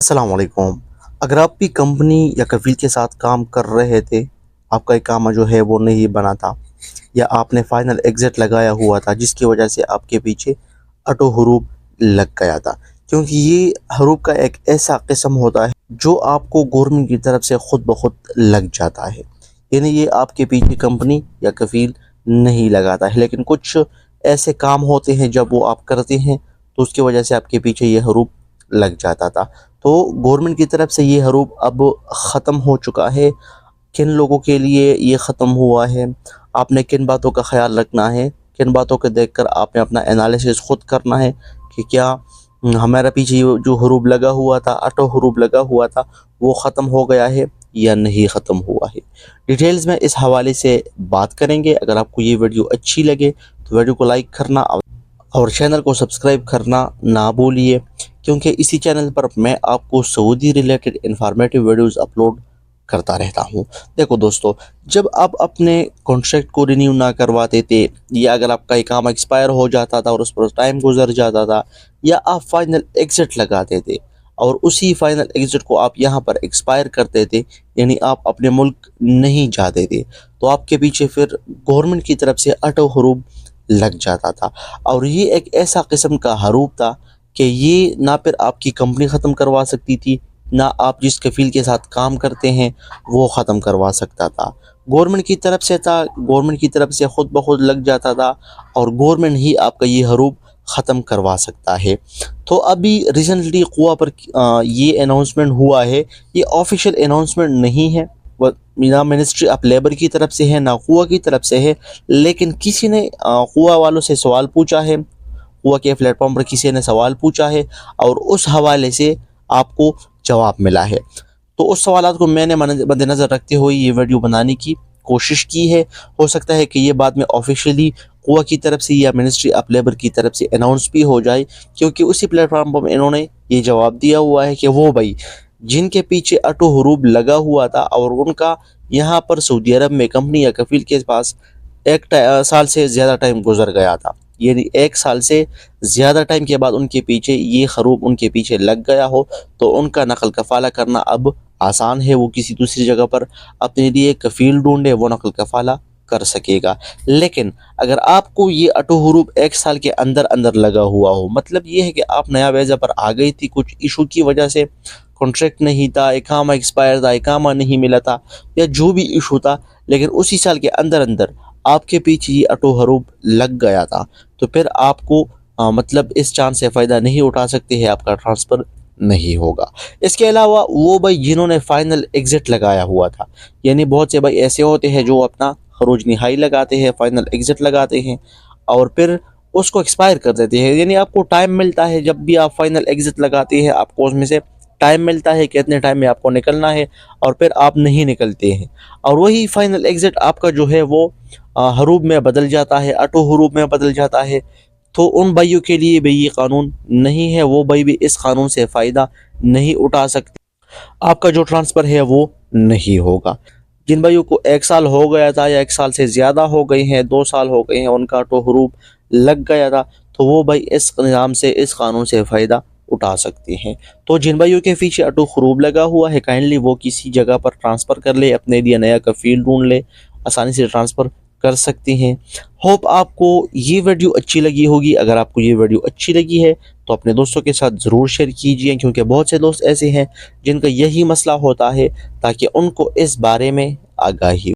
السلام علیکم۔ اگر آپ بھی کمپنی یا کفیل کے ساتھ کام کر رہے تھے، آپ کا اقامہ جو ہے وہ نہیں بنا تھا، یا آپ نے فائنل ایگزٹ لگایا ہوا تھا جس کی وجہ سے آپ کے پیچھے آٹو حروب لگ گیا تھا، کیونکہ یہ حروب کا ایک ایسا قسم ہوتا ہے جو آپ کو گورنمنٹ کی طرف سے خود بخود لگ جاتا ہے، یعنی یہ آپ کے پیچھے کمپنی یا کفیل نہیں لگاتا ہے، لیکن کچھ ایسے کام ہوتے ہیں جب وہ آپ کرتے ہیں تو اس کی وجہ سے آپ کے پیچھے یہ حروب لگ جاتا تھا۔ تو گورنمنٹ کی طرف سے یہ حروب اب ختم ہو چکا ہے۔ کن لوگوں کے لیے یہ ختم ہوا ہے، آپ نے کن باتوں کا خیال رکھنا ہے، کن باتوں کو دیکھ کر آپ نے اپنا انالیسس خود کرنا ہے کہ کیا ہمارا پیچھے جو حروب لگا ہوا تھا، آٹو حروب لگا ہوا تھا، وہ ختم ہو گیا ہے یا نہیں ختم ہوا ہے۔ ڈیٹیلز میں اس حوالے سے بات کریں گے۔ اگر آپ کو یہ ویڈیو اچھی لگے تو ویڈیو کو لائک کرنا اور چینل کو سبسکرائب کرنا نہ بھولیے، کیونکہ اسی چینل پر میں آپ کو سعودی ریلیٹڈ انفارمیٹیو ویڈیوز اپلوڈ کرتا رہتا ہوں۔ دیکھو دوستو، جب آپ اپنے کانٹریکٹ کو رینیو نہ کرواتے تھے، یا اگر آپ کا اقامہ ایکسپائر ہو جاتا تھا اور اس پر ٹائم گزر جاتا تھا، یا آپ فائنل ایگزٹ لگاتے تھے اور اسی فائنل ایگزٹ کو آپ یہاں پر ایکسپائر کرتے تھے، یعنی آپ اپنے ملک نہیں جاتے تھے، تو آپ کے پیچھے پھر گورنمنٹ کی طرف سے آٹو حروب لگ جاتا تھا۔ اور یہ ایک ایسا قسم کا حروب تھا کہ یہ نہ پھر آپ کی کمپنی ختم کروا سکتی تھی، نہ آپ جس کفیل کے ساتھ کام کرتے ہیں وہ ختم کروا سکتا تھا۔ گورنمنٹ کی طرف سے تھا، گورنمنٹ کی طرف سے خود بخود لگ جاتا تھا، اور گورنمنٹ ہی آپ کا یہ حروب ختم کروا سکتا ہے۔ تو ابھی ریسنٹلی قوا پر یہ اناؤنسمنٹ ہوا ہے، یہ آفیشیل اناؤنسمنٹ نہیں ہے، نہ منسٹری آف لیبر کی طرف سے ہے نہ قوا کی طرف سے ہے، لیکن کسی نے قوا والوں سے سوال پوچھا ہے، قوا کے پلیٹ فارم پر کسی نے سوال پوچھا ہے اور اس حوالے سے آپ کو جواب ملا ہے۔ تو اس سوالات کو میں نے مد نظر رکھتے ہوئے یہ ویڈیو بنانے کی کوشش کی ہے۔ ہو سکتا ہے کہ یہ بعد میں آفیشیلی قوا کی طرف سے یا منسٹری آف لیبر کی طرف سے اناؤنس بھی ہو جائے، کیونکہ اسی پلیٹ فارم پر انہوں نے یہ جواب دیا ہوا ہے کہ وہ بھائی جن کے پیچھے آٹو حروب لگا ہوا تھا اور ان کا یہاں پر سعودی عرب میں کمپنی یا کفیل کے پاس ایک سال سے زیادہ ٹائم گزر گیا تھا، یعنی ایک سال سے زیادہ ٹائم کے بعد ان کے پیچھے یہ حروب ان کے پیچھے لگ گیا ہو، تو ان کا نقل کفالہ کرنا اب آسان ہے۔ وہ کسی دوسری جگہ پر اپنے لیے کفیل ڈھونڈے، وہ نقل کفالہ کر سکے گا۔ لیکن اگر آپ کو یہ آٹو حروب ایک سال کے اندر اندر لگا ہوا ہو، مطلب یہ ہے کہ آپ نیا ویزا پر آ گئی تھی، کچھ ایشو کی وجہ سے کانٹریکٹ نہیں تھا، اقامہ ایکسپائر تھا، اقامہ نہیں ملا تھا، یا جو بھی ایشو تھا، لیکن اسی سال کے اندر اندر آپ کے پیچھے یہ آٹو حروب لگ گیا تھا، تو پھر آپ کو مطلب اس چانس سے فائدہ نہیں اٹھا سکتے ہیں، آپ کا ٹرانسفر نہیں ہوگا۔ اس کے علاوہ وہ بھائی جنہوں نے فائنل ایگزٹ لگایا ہوا تھا، یعنی بہت سے بھائی ایسے ہوتے ہیں جو اپنا خروج نہائی لگاتے ہیں، فائنل ایگزٹ لگاتے ہیں اور پھر اس کو ایکسپائر کر دیتے ہیں، یعنی آپ کو ٹائم ملتا ہے جب بھی آپ فائنل ایگزٹ لگاتے ہیں، آپ کو اس میں سے ٹائم ملتا ہے کہ اتنے ٹائم میں آپ کو نکلنا ہے، اور پھر آپ نہیں نکلتے ہیں، اور وہی فائنل ایگزٹ آپ کا جو ہے وہ حروب میں بدل جاتا ہے، آٹو حروب میں بدل جاتا ہے۔ تو ان بھائیوں کے لیے بھی یہ قانون نہیں ہے، وہ بھائی بھی اس قانون سے فائدہ نہیں اٹھا سکتے، آپ کا جو ٹرانسفر ہے وہ نہیں ہوگا۔ جن بھائیوں کو ایک سال ہو گیا تھا یا ایک سال سے زیادہ ہو گئے ہیں، 2 سال ہو گئے ہیں، ان کا آٹو حروب لگ گیا تھا، تو وہ بھائی اس نظام سے، اس قانون سے فائدہ اٹھا سکتے ہیں۔ تو جن بھائیوں کے پیچھے آٹو حروب لگا ہوا ہے، کائنڈلی وہ کسی جگہ پر ٹرانسفر کر لے، اپنے لیے نیا کفیل ڈھونڈ لے، آسانی سے ٹرانسفر کر سکتے ہیں۔ ہوپ آپ کو یہ ویڈیو اچھی لگی ہوگی۔ اگر آپ کو یہ ویڈیو اچھی لگی ہے تو اپنے دوستوں کے ساتھ ضرور شیئر کیجئے، کیونکہ بہت سے دوست ایسے ہیں جن کا یہی مسئلہ ہوتا ہے، تاکہ ان کو اس بارے میں آگاہی